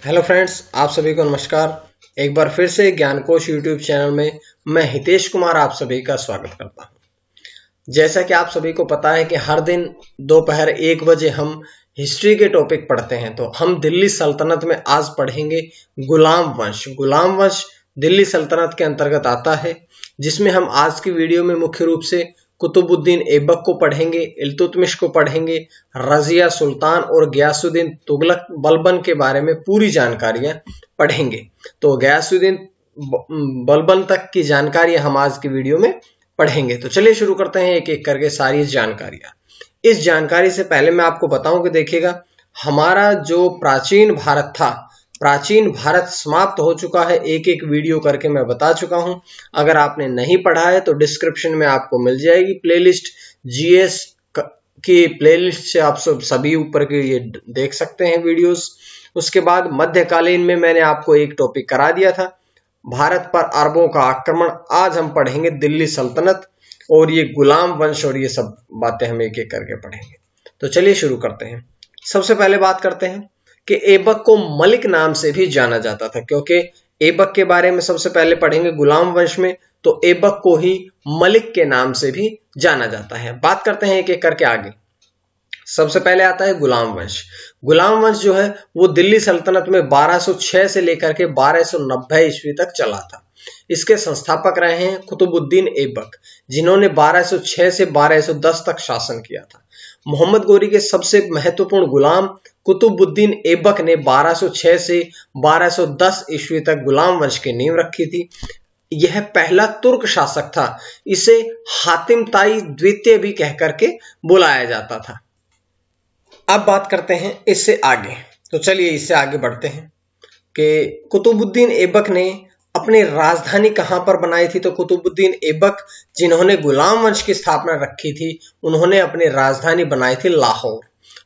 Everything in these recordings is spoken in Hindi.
हेलो फ्रेंड्स, आप सभी को नमस्कार। एक बार फिर से ज्ञानकोश यूट्यूब चैनल में मैं हितेश कुमार आप सभी का स्वागत करता हूं। जैसा कि आप सभी को पता है कि हर दिन दोपहर 1 बजे हम हिस्ट्री के टॉपिक पढ़ते हैं, तो हम दिल्ली सल्तनत में आज पढ़ेंगे गुलाम वंश। गुलाम वंश दिल्ली सल्तनत के अंतर्गत आता है, जिसमें हम आज की वीडियो में मुख्य रूप से कुतुबुद्दीन ऐबक को पढ़ेंगे, इल्तुतमिश को पढ़ेंगे, रजिया सुल्तान और गयासुद्दीन तुगलक बलबन के बारे में पूरी जानकारियां पढ़ेंगे। तो गयासुद्दीन बलबन तक की जानकारी हम आज की वीडियो में पढ़ेंगे। तो चलिए शुरू करते हैं एक एक करके सारी जानकारियां। इस जानकारी से पहले मैं आपको बताऊं कि देखिएगा, हमारा जो प्राचीन भारत था, प्राचीन भारत समाप्त हो चुका है। एक एक वीडियो करके मैं बता चुका हूं। अगर आपने नहीं पढ़ा है तो डिस्क्रिप्शन में आपको मिल जाएगी प्लेलिस्ट, जीएस की प्लेलिस्ट से आप सभी ऊपर के ये देख सकते हैं वीडियोस। उसके बाद मध्यकालीन में मैंने आपको एक टॉपिक करा दिया था, भारत पर अरबों का आक्रमण। आज हम पढ़ेंगे दिल्ली सल्तनत और ये गुलाम वंश और ये सब बातें हम एक एक करके पढ़ेंगे। तो चलिए शुरू करते हैं। सबसे पहले बात करते हैं कि ऐबक को मलिक नाम से भी जाना जाता था, क्योंकि ऐबक के बारे में सबसे पहले पढ़ेंगे गुलाम वंश में, तो ऐबक को ही मलिक के नाम से भी जाना जाता है। बात करते हैं एक एक करके आगे। सबसे पहले आता है गुलाम वंश। गुलाम वंश जो है वो दिल्ली सल्तनत में 1206 से लेकर के 1290 ईस्वी तक चला था। इसके संस्थापक रहे हैं कुतुबुद्दीन ऐबक, जिन्होंने 1206 से 1210 तक शासन किया था। मोहम्मद गोरी के सबसे महत्वपूर्ण गुलाम कुतुबुद्दीन ऐबक ने 1206 से 1210 ईस्वी तक गुलाम वंश की नींव रखी थी। यह पहला तुर्क शासक था। इसे हातिम ताई द्वितीय भी कहकर के बुलाया जाता था। अब बात करते हैं इससे आगे। तो चलिए इससे आगे बढ़ते हैं कि कुतुबुद्दीन ऐबक ने अपनी राजधानी कहां पर बनाई थी। तो कुतुबुद्दीन ऐबक, जिन्होंने गुलाम वंश की स्थापना रखी थी, उन्होंने अपनी राजधानी बनाई थी लाहौर।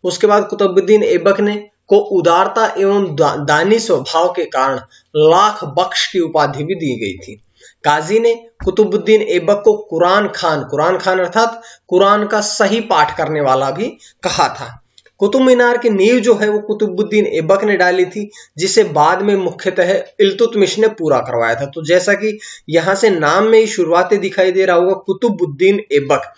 उसके बाद कुतुबुद्दीन ऐबक ने को उदारता एवं दानी स्वभाव के कारण लाख बख्श की उपाधि भी दी गई थी। काजी ने कुतुबुद्दीन ऐबक को कुरान खान अर्थात कुरान का सही पाठ करने वाला भी कहा था। कुतुब मीनार की नींव जो है वो कुतुबुद्दीन ऐबक ने डाली थी, जिसे बाद में मुख्यतः इल्तुतमिश ने पूरा करवाया था। तो जैसा कि यहां से नाम में ही शुरुआती दिखाई दे रहा होगा, कुतुबुद्दीन ऐबक,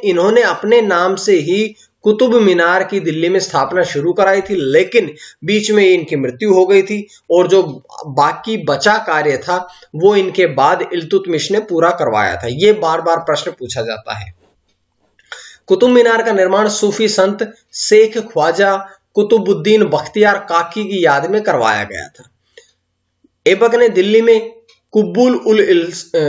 इन्होंने अपने नाम से ही कुतुब मीनार की दिल्ली में स्थापना शुरू कराई थी, लेकिन बीच में इनकी मृत्यु हो गई थी और जो बाकी बचा कार्य था वो इनके बाद इल्तुतमिश ने पूरा करवाया था। ये बार बार प्रश्न पूछा जाता है। कुतुब मीनार का निर्माण सूफी संत शेख ख्वाजा कुतुबुद्दीन बख्तियार काकी की याद में करवाया गया था। ऐबक ने दिल्ली में कुब्बुल उल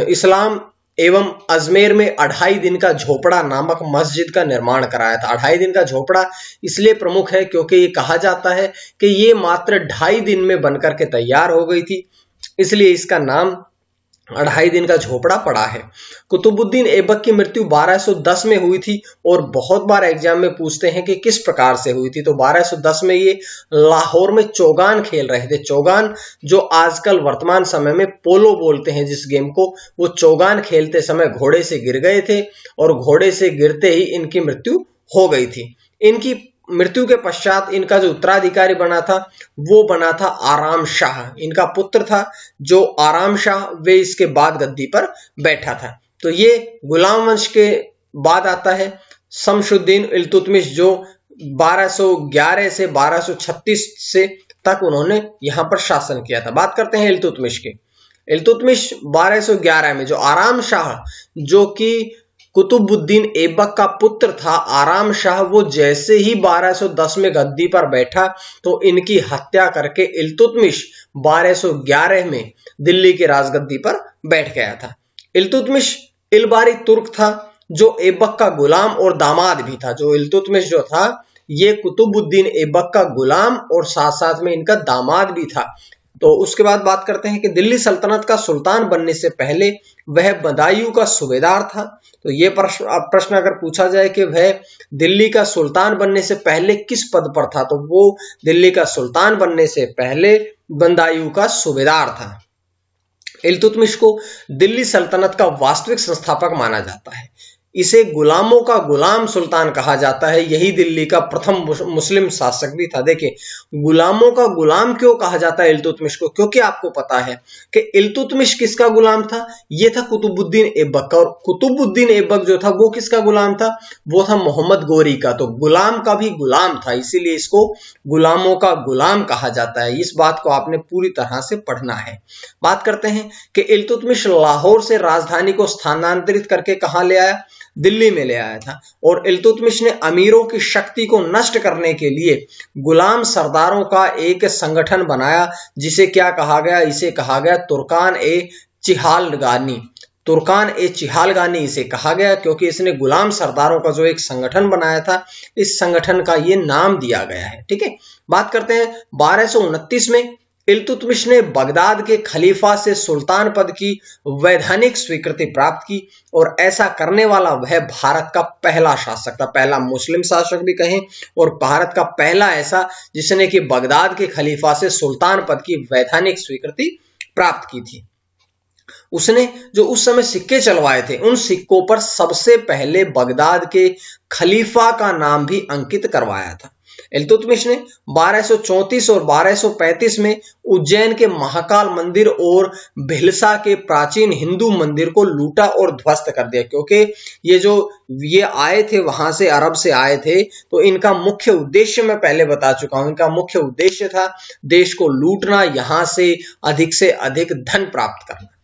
इस्लाम एवं अजमेर में 2.5 दिन का झोपड़ा नामक मस्जिद का निर्माण कराया था। 2.5 दिन का झोपड़ा इसलिए प्रमुख है क्योंकि ये कहा जाता है कि ये मात्र 2.5 दिन में बनकर के तैयार हो गई थी, इसलिए इसका नाम 2.5 दिन का झोपड़ा पड़ा है। कुतुबुद्दीन ऐबक की मृत्यु 1210 में हुई थी और बहुत बार एग्जाम में पूछते हैं कि किस प्रकार से हुई थी। तो 1210 में ये लाहौर में चौगान खेल रहे थे। चौगान जो आजकल वर्तमान समय में पोलो बोलते हैं जिस गेम को, वो चौगान खेलते समय घोड़े से गिर गए थे और घोड़े से गिरते ही इनकी मृत्यु हो गई थी। इनकी मृत्यु के पश्चात इनका जो उत्तराधिकारी बना था वो बना था आराम शाह। इनका पुत्र था जो आराम शाह, वे इसके बाद गद्दी पर बैठा था। तो ये गुलाम वंश के बाद आता है शमशुद्दीन इल्तुतमिश, जो 1211 से 1236 से तक उन्होंने यहां पर शासन किया था। बात करते हैं इल्तुतमिश की। इल्तुतमिश 1211 में जो आराम शाह, जो कि कुतुबुद्दीन ऐबक का पुत्र था, आराम शाह, वो जैसे ही 1210 में गद्दी पर बैठा तो इनकी हत्या करके इल्तुतमिश 1211 में दिल्ली की राजगद्दी पर बैठ गया था। इल्तुतमिश इलबारी तुर्क था जो ऐबक का गुलाम और दामाद भी था। जो इल्तुतमिश जो था ये कुतुबुद्दीन ऐबक का गुलाम और साथ साथ में इनका दामाद भी था। तो उसके बाद बात करते हैं कि दिल्ली सल्तनत का सुल्तान बनने से पहले वह बदायूं का सूबेदार था। तो ये प्रश्न अगर पूछा जाए कि वह दिल्ली का सुल्तान बनने से पहले किस पद पर था, तो वो दिल्ली का सुल्तान बनने से पहले बदायूं का सूबेदार था। इल्तुतमिश को दिल्ली सल्तनत का वास्तविक संस्थापक माना जाता है। इसे गुलामों का गुलाम सुल्तान कहा जाता है। यही दिल्ली का प्रथम मुस्लिम शासक भी था। देखिए, गुलामों का गुलाम क्यों कहा जाता है इल्तुतमिश को? क्योंकि आपको पता है कि इल्तुतमिश किसका गुलाम था? ये था कुतुबुद्दीन ऐबक का। और कुतुबुद्दीन ऐबक जो था वो किसका गुलाम था? वो था मोहम्मद गोरी का। तो गुलाम का भी गुलाम था, इसीलिए इसको गुलामों का गुलाम कहा जाता है। इस बात को आपने पूरी तरह से पढ़ना है। बात करते हैं कि इल्तुतमिश लाहौर से राजधानी को स्थानांतरित करके कहां ले आया? दिल्ली में ले आया था। और इल्तुतमिश ने अमीरों की शक्ति को नष्ट करने के लिए गुलाम सरदारों का एक संगठन बनाया, जिसे क्या कहा गया? इसे कहा गया तुर्कान ए चिहालगानी। तुर्कान ए चिहालगानी इसे कहा गया क्योंकि इसने गुलाम सरदारों का जो एक संगठन बनाया था, इस संगठन का ये नाम दिया गया है। ठीक है, बात करते हैं 1229 में इल्तुतमिश ने बगदाद के खलीफा से सुल्तान पद की वैधानिक स्वीकृति प्राप्त की और ऐसा करने वाला वह भारत का पहला शासक था, पहला मुस्लिम शासक भी कहें और भारत का पहला ऐसा जिसने कि बगदाद के खलीफा से सुल्तान पद की वैधानिक स्वीकृति प्राप्त की थी। उसने जो उस समय सिक्के चलवाए थे, उन सिक्कों पर सबसे पहले बगदाद के खलीफा का नाम भी अंकित करवाया था। इल्तुतमिश ने 1234 और 1235 में उज्जैन के महाकाल मंदिर और भिलसा के प्राचीन हिंदू मंदिर को लूटा और ध्वस्त कर दिया। क्योंकि ये आए थे वहां से, अरब से आए थे, तो इनका मुख्य उद्देश्य मैं पहले बता चुका हूं। इनका मुख्य उद्देश्य था देश को लूटना, यहां से अधिक धन प्राप्त करना।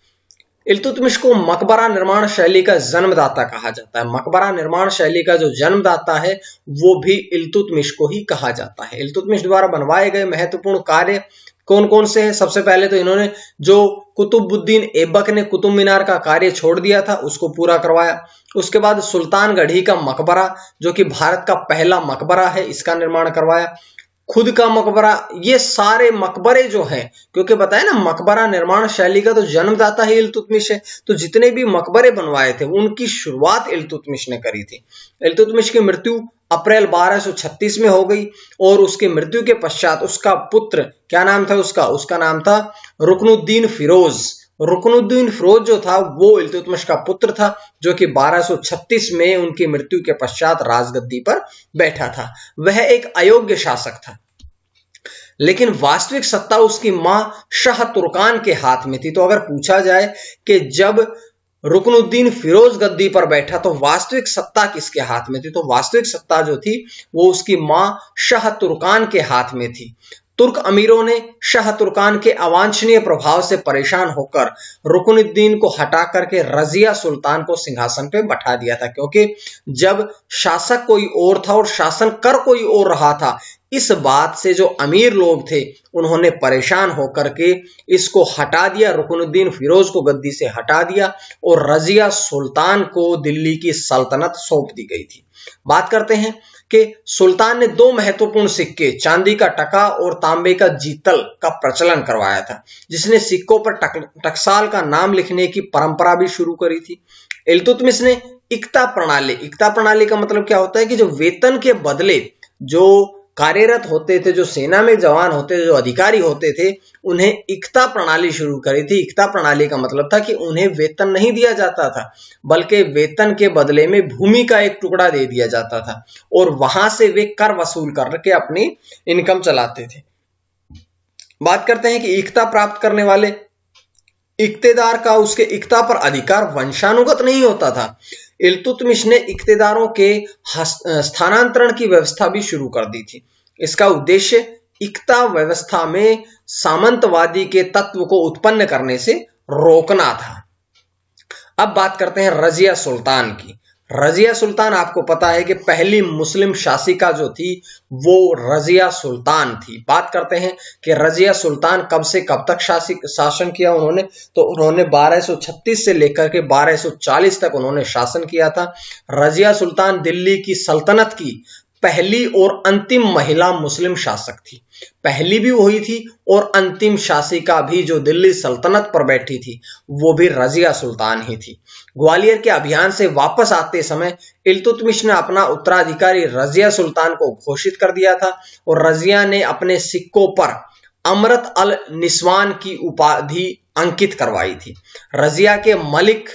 इल्तुतमिश को मकबरा निर्माण शैली का जन्मदाता कहा जाता है। मकबरा निर्माण शैली का जो जन्मदाता है वो भी इल्तुतमिश को ही कहा जाता है। इल्तुतमिश द्वारा बनवाए गए महत्वपूर्ण कार्य कौन कौन से हैं? सबसे पहले तो इन्होंने जो कुतुबुद्दीन ऐबक ने कुतुब मीनार का कार्य छोड़ दिया था, उसको पूरा करवाया। उसके बाद सुल्तानगढ़ी का मकबरा, जो कि भारत का पहला मकबरा है, इसका निर्माण करवाया। खुद का मकबरा, ये सारे मकबरे जो हैं, क्योंकि बताया ना मकबरा निर्माण शैली का तो जन्मदाता ही इल्तुतमिश है, तो जितने भी मकबरे बनवाए थे उनकी शुरुआत इल्तुतमिश ने करी थी। इल्तुतमिश की मृत्यु अप्रैल 1236 में हो गई और उसकी मृत्यु के पश्चात उसका पुत्र, क्या नाम था उसका नाम था रुकनुद्दीन फिरोज। रुकनुद्दीन फिरोज जो था वो इल्तुतमिश का पुत्र था, जो कि 1236 में उनकी मृत्यु के पश्चात राजगद्दी पर बैठा था। वह एक अयोग्य शासक था, लेकिन वास्तविक सत्ता उसकी मां शाह तुर्कान के हाथ में थी। तो अगर पूछा जाए कि जब रुकनुद्दीन फिरोज गद्दी पर बैठा तो वास्तविक सत्ता किसके हाथ में थी, तो वास्तविक सत्ता जो थी वो उसकी मां शाह तुर्कान के हाथ में थी। तुर्क अमीरों ने शाह तुर्कान के अवांछनीय प्रभाव से परेशान होकर रुकनुद्दीन को हटा करके रजिया सुल्तान को सिंहासन पे बैठा दिया था। क्योंकि जब शासक कोई और था और शासन कर कोई और रहा था, इस बात से जो अमीर लोग थे उन्होंने परेशान होकर के इसको हटा दिया, रुकनुद्दीन फिरोज को गद्दी से हटा दिया और रजिया सुल्तान को दिल्ली की सल्तनत सौंप दी गई थी। बात करते हैं कि सुल्तान ने दो महत्वपूर्ण सिक्के, चांदी का टका और तांबे का जीतल का प्रचलन करवाया था, जिसने सिक्कों पर टकसाल का नाम लिखने की परंपरा भी शुरू करी थी। इल्तुतमिश ने इक्ता प्रणाली का मतलब क्या होता है कि जो वेतन के बदले जो कार्यरत होते थे, जो सेना में जवान होते थे, जो अधिकारी होते थे, उन्हें इक्ता प्रणाली शुरू करी थी। इक्ता प्रणाली का मतलब था कि उन्हें वेतन नहीं दिया जाता था, बल्कि वेतन के बदले में भूमि का एक टुकड़ा दे दिया जाता था और वहां से वे कर वसूल करके अपनी इनकम चलाते थे। बात करते हैं कि इक्ता प्राप्त करने वाले इक्तेदार का उसके इक्ता पर अधिकार वंशानुगत नहीं होता था। इल्तुतमिश ने इक्तेदारों के स्थानांतरण की व्यवस्था भी शुरू कर दी थी। इसका उद्देश्य इक्ता व्यवस्था में सामंतवादी के तत्व को उत्पन्न करने से रोकना था। अब बात करते हैं रजिया सुल्तान की। रजिया सुल्तान, आपको पता है कि पहली मुस्लिम शासिका जो थी वो रजिया सुल्तान थी। बात करते हैं कि रजिया सुल्तान कब से कब तक शासन किया उन्होंने, तो उन्होंने 1236 से लेकर के 1240 तक उन्होंने शासन किया था। रजिया सुल्तान दिल्ली की सल्तनत की पहली और अंतिम महिला मुस्लिम शासक थी। पहली भी वही थी और अंतिम शासिका भी जो दिल्ली सल्तनत पर बैठी थी वो भी रजिया सुल्तान ही थी। ग्वालियर के अभियान से वापस आते समय इल्तुतमिश ने अपना उत्तराधिकारी रजिया सुल्तान को घोषित कर दिया था और रजिया ने अपने सिक्कों पर अमरत अल निस्वान की उपाधि अंकित करवाई थी। रजिया के मलिक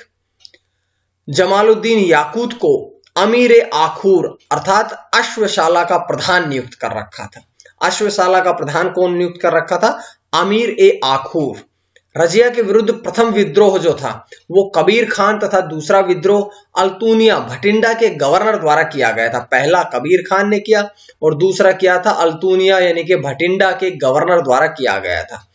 जमालुद्दीन याकूत को अमीर आखूर अर्थात अश्वशाला का प्रधान नियुक्त कर रखा था। अश्वशाला का प्रधान कौन नियुक्त कर रखा था? अमीर ए आखूर। रजिया के विरुद्ध प्रथम विद्रोह जो था वो कबीर खान तथा दूसरा विद्रोह अल्तूनिया भटिंडा के गवर्नर द्वारा किया गया था। पहला कबीर खान ने किया और दूसरा किया था अल्तूनिया यानी कि भटिंडा के गवर्नर द्वारा किया गया था।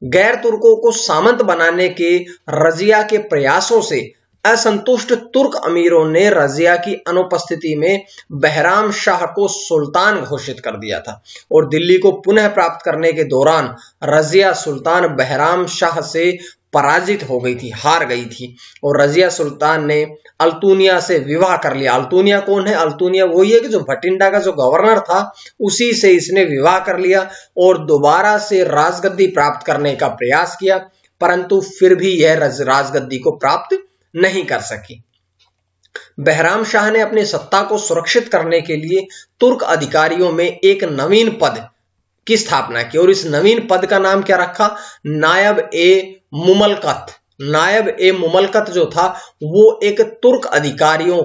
गैर तुर्कों को सामंत बनाने के रजिया के प्रयासों से असंतुष्ट तुर्क अमीरों ने रजिया की अनुपस्थिति में बहराम शाह को सुल्तान घोषित कर दिया था और दिल्ली को पुनः प्राप्त करने के दौरान रजिया सुल्तान बहराम शाह से पराजित हो गई थी, हार गई थी और रजिया सुल्तान ने अल्तूनिया से विवाह कर लिया। अल्तूनिया कौन है? अल्तूनिया वही है कि जो भटिंडा का जो गवर्नर था उसी से इसने विवाह कर लिया और दोबारा से राजगद्दी प्राप्त करने का प्रयास किया, परंतु फिर भी यह राजगद्दी को प्राप्त नहीं कर सकी। बहराम शाह ने अपनी सत्ता को सुरक्षित करने के लिए तुर्क अधिकारियों में एक नवीन पद की स्थापना की और इस नवीन पद का नाम क्या रखा? नायब ए मुमलकत। नायब ए मुमलकत जो था वो एक तुर्क अधिकारियों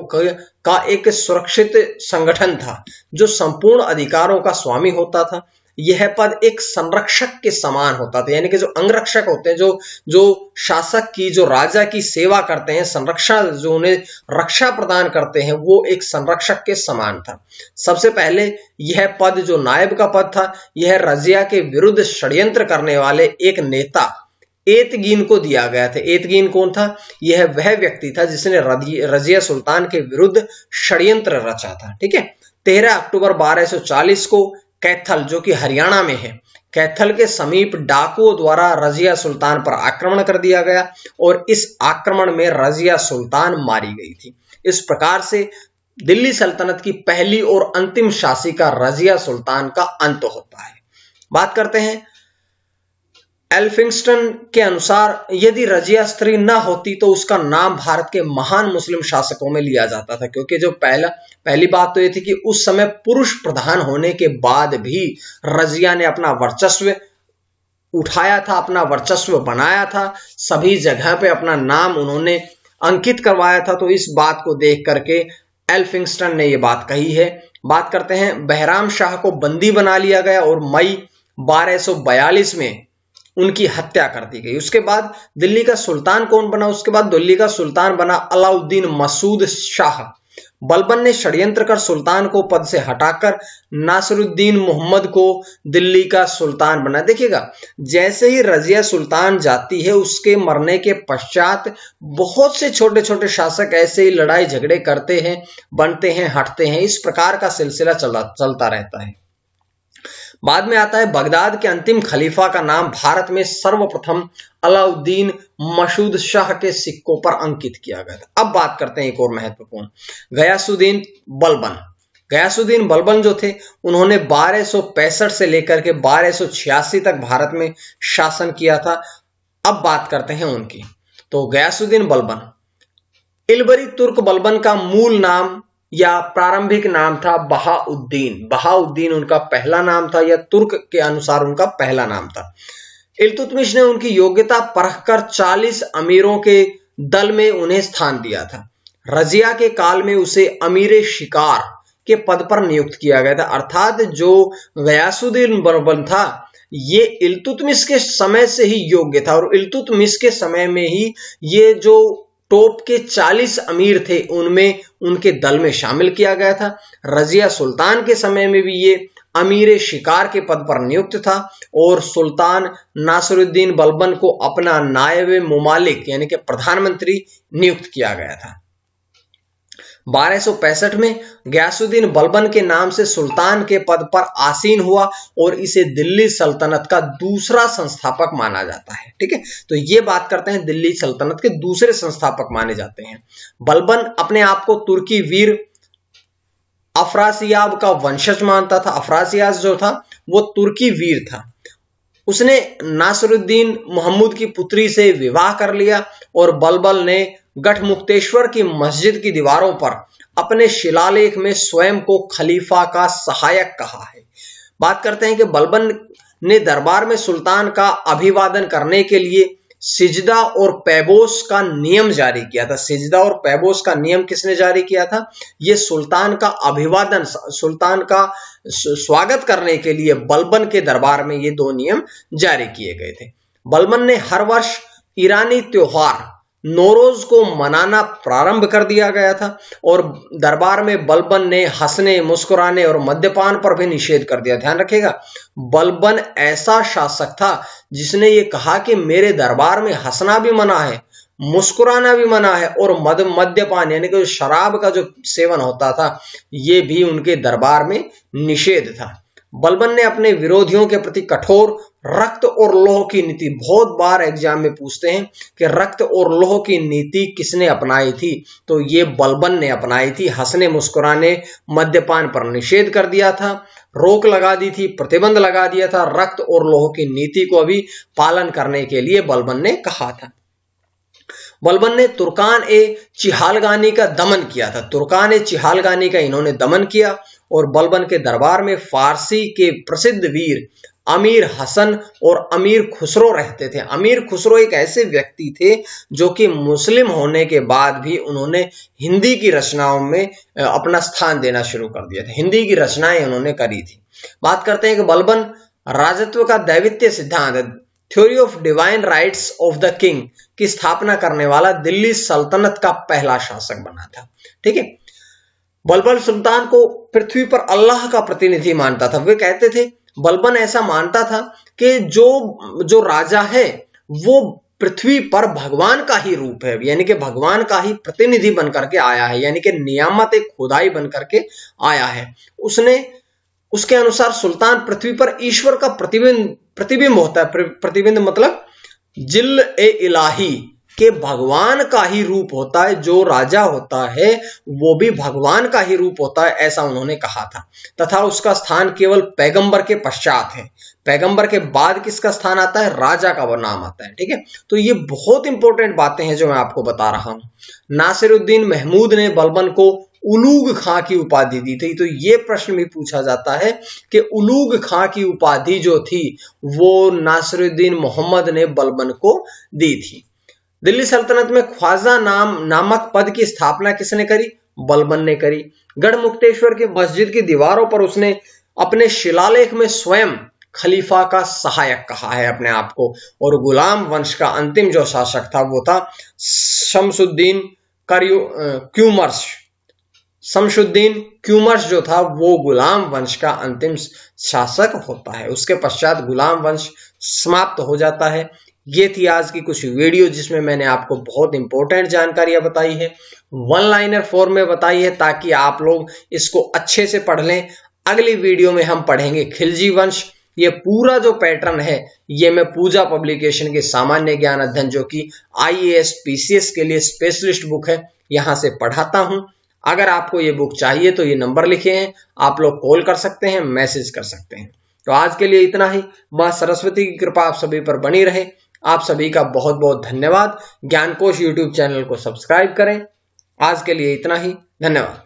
का एक सुरक्षित संगठन था जो संपूर्ण अधिकारों का स्वामी होता था। यह पद एक संरक्षक के समान होता था, यानी कि जो अंगरक्षक होते हैं, जो शासक की, जो राजा की सेवा करते हैं, संरक्षा जो उन्हें रक्षा प्रदान करते हैं, वो एक संरक्षक के समान था। सबसे पहले यह पद जो नायब का पद था यह रजिया के विरुद्ध षड्यंत्र करने वाले एक नेता एतगीन को दिया गया था। एतगीन कौन था? यह वह व्यक्ति था जिसने रजिया सुल्तान के विरुद्ध षड्यंत्र रचा था। ठीक है। 13 अक्टूबर 1240 को कैथल जो कि हरियाणा में है, कैथल के समीप डाकुओं द्वारा रजिया सुल्तान पर आक्रमण कर दिया गया और इस आक्रमण में रजिया सुल्तान मारी गई थी। इस प्रकार से दिल्ली सल्तनत की पहली और अंतिम शासिका रजिया सुल्तान का अंत होता है। बात करते हैं एल्फिंस्टन के अनुसार यदि रजिया स्त्री न होती तो उसका नाम भारत के महान मुस्लिम शासकों में लिया जाता था, क्योंकि जो पहली बात तो यह थी कि उस समय पुरुष प्रधान होने के बाद भी रजिया ने अपना वर्चस्व उठाया था, अपना वर्चस्व बनाया था, सभी जगह पे अपना नाम उन्होंने अंकित करवाया था। तो इस बात को देख करके एल्फिंस्टन ने यह बात कही है। बात करते हैं बहराम शाह को बंदी बना लिया गया और मई 1242 में उनकी हत्या कर दी गई। उसके बाद दिल्ली का सुल्तान कौन बना? उसके बाद दिल्ली का सुल्तान बना अलाउद्दीन मसूद शाह। बलबन ने षड्यंत्र कर सुल्तान को पद से हटाकर नासिरुद्दीन मोहम्मद को दिल्ली का सुल्तान बना। देखिएगा, जैसे ही रजिया सुल्तान जाती है उसके मरने के पश्चात बहुत से छोटे छोटे शासक ऐसे ही लड़ाई झगड़े करते हैं, बनते हैं, हटते हैं। इस प्रकार का सिलसिला चलता रहता है। बाद में आता है बगदाद के अंतिम खलीफा का नाम भारत में सर्वप्रथम अलाउद्दीन मसूद शाह के सिक्कों पर अंकित किया गया था। अब बात करते हैं एक और महत्वपूर्ण, गयासुद्दीन बलबन। गयासुद्दीन बलबन जो थे उन्होंने 1265 से लेकर के 1286 तक भारत में शासन किया था। अब बात करते हैं उनकी। तो गयासुद्दीन बलबन, इलबरी तुर्क बलबन का मूल नाम या प्रारंभिक नाम था बहाउद्दीन। बहाउद्दीन उनका पहला नाम था या तुर्क के अनुसार उनका पहला नाम था। इल्तुतमिश ने उनकी योग्यता परखकर 40 अमीरों के दल में उन्हें स्थान दिया था। रजिया के काल में उसे अमीर शिकार के पद पर नियुक्त किया गया था। अर्थात जो गयासुद्दीन बलबन था ये इल्तुतमिश के समय से ही योग्य था और इल्तुतमिश के समय में ही ये जो टॉप के 40 अमीर थे उनमें उनके दल में शामिल किया गया था। रजिया सुल्तान के समय में भी ये अमीर शिकार के पद पर नियुक्त था और सुल्तान नासिरुद्दीन बलबन को अपना नायब मुमालिक यानी कि प्रधानमंत्री नियुक्त किया गया था। 1265 में गयासुद्दीन बलबन के नाम से सुल्तान के पद पर आसीन हुआ और इसे दिल्ली सल्तनत का दूसरा संस्थापक माना जाता है। ठीक है, तो ये बात करते हैं दिल्ली सल्तनत के दूसरे संस्थापक माने जाते हैं। बलबन अपने आप को तुर्की वीर अफरासियाब का वंशज मानता था। अफरासियाब जो था वो तुर्की वीर था। उसने नासिरुद्दीन मोहम्मद की पुत्री से विवाह कर लिया और बलबन ने गढ़मुक्तेश्वर की मस्जिद की दीवारों पर अपने शिलालेख में स्वयं को खलीफा का सहायक कहा है। बात करते हैं कि बलबन ने दरबार में सुल्तान का अभिवादन करने के लिए सिजदा और पैबोस का नियम जारी किया था। सिजदा और पैबोस का नियम किसने जारी किया था? ये सुल्तान का अभिवादन, सुल्तान का स्वागत करने के लिए बलबन के दरबार में ये दो नियम जारी किए गए थे। बलबन ने हर वर्ष ईरानी त्योहार नौरोज को मनाना प्रारंभ कर दिया गया था और दरबार में बलबन ने हंसने, मुस्कुराने और मद्यपान पर भी निषेध कर दिया। ध्यान रखिएगा, बलबन ऐसा शासक था जिसने ये कहा कि मेरे दरबार में हंसना भी मना है, मुस्कुराना भी मना है और मद्यपान यानी कि शराब का जो सेवन होता था ये भी उनके दरबार में निषेध था। बलबन ने अपने विरोधियों के प्रति कठोर रक्त और लौह की नीति, बहुत बार एग्जाम में पूछते हैं कि रक्त और लौह की नीति किसने अपनाई थी, तो ये बलबन ने अपनाई थी। हंसने, मुस्कुराने, मद्यपान पर निषेध कर दिया था, रोक लगा दी थी, प्रतिबंध लगा दिया था। रक्त और लौह की नीति को अभी पालन करने के लिए बलबन ने कहा था। बलबन ने तुर्कान ए चिहालगानी का दमन किया था। तुर्कान ए चिहालगानी का इन्होंने दमन किया और बलबन के दरबार में फारसी के प्रसिद्ध वीर अमीर हसन और अमीर खुसरो रहते थे। अमीर खुसरो एक ऐसे व्यक्ति थे जो कि मुस्लिम होने के बाद भी उन्होंने हिंदी की रचनाओं में अपना स्थान देना शुरू कर दिया था। हिंदी की रचनाएं उन्होंने करी थी। बात करते हैं कि बलबन राजत्व का दैवित्य सिद्धांत, theory of divine rights of the king की स्थापना करने वाला दिल्ली सल्तनत का पहला शासक बना था। ठीक है, बलबन सुल्तान को पृथ्वी पर अल्लाह का प्रतिनिधि मानता था। वे कहते थे, बलबन ऐसा मानता था कि जो राजा है वो पृथ्वी पर भगवान का ही रूप है, यानी कि भगवान का ही प्रतिनिधि बनकर के आया है, यानी कि नियामत एक खुदाई बनकर के आया है। उसके अनुसार सुल्तान पृथ्वी पर ईश्वर का प्रतिबिंब होता है। प्रतिबिंब मतलब जिल ए इलाही के भगवान का ही रूप होता है। जो राजा होता है वो भी भगवान का ही रूप होता है, ऐसा उन्होंने कहा था। तथा उसका स्थान केवल पैगंबर के पश्चात है। पैगंबर के बाद किसका स्थान आता है? राजा का वो नाम आता है। ठीक है, तो ये बहुत इंपॉर्टेंट बातें हैं जो मैं आपको बता रहा हूं। नासिरुद्दीन महमूद ने बलबन को उलूग खां की उपाधि दी थी। तो ये प्रश्न भी पूछा जाता है कि उलूग खां की उपाधि जो थी वो नासिरुद्दीन मोहम्मद ने बलबन को दी थी। दिल्ली सल्तनत में ख्वाजा नामक पद की स्थापना किसने करी? बलबन ने करी। गढ़ मुक्तेश्वर की मस्जिद की दीवारों पर उसने अपने शिलालेख में स्वयं खलीफा का सहायक कहा है अपने आप को। और गुलाम वंश का अंतिम जो शासक था वो था शमसुद्दीन क्यूमर्स। शमसुद्दीन क्यूमर्स जो था वो गुलाम वंश का अंतिम शासक होता है। उसके पश्चात गुलाम वंश समाप्त हो जाता है। ये थी आज की कुछ वीडियो जिसमें मैंने आपको बहुत इंपॉर्टेंट जानकारियां बताई है, वन लाइनर फॉर्म में बताई है, ताकि आप लोग इसको अच्छे से पढ़ लें। अगली वीडियो में हम पढ़ेंगे खिलजी वंश। ये पूरा जो पैटर्न है ये मैं पूजा पब्लिकेशन के सामान्य ज्ञान अध्ययन, जो कि IAS PCS के लिए स्पेशलिस्ट बुक है, यहां से पढ़ाता हूं। अगर आपको ये बुक चाहिए तो ये नंबर लिखे हैं, आप लोग कॉल कर सकते हैं, मैसेज कर सकते हैं। तो आज के लिए इतना ही। मां सरस्वती की कृपा आप सभी पर बनी रहे। आप सभी का बहुत बहुत धन्यवाद। ज्ञानकोश YouTube चैनल को सब्सक्राइब करें। आज के लिए इतना ही, धन्यवाद।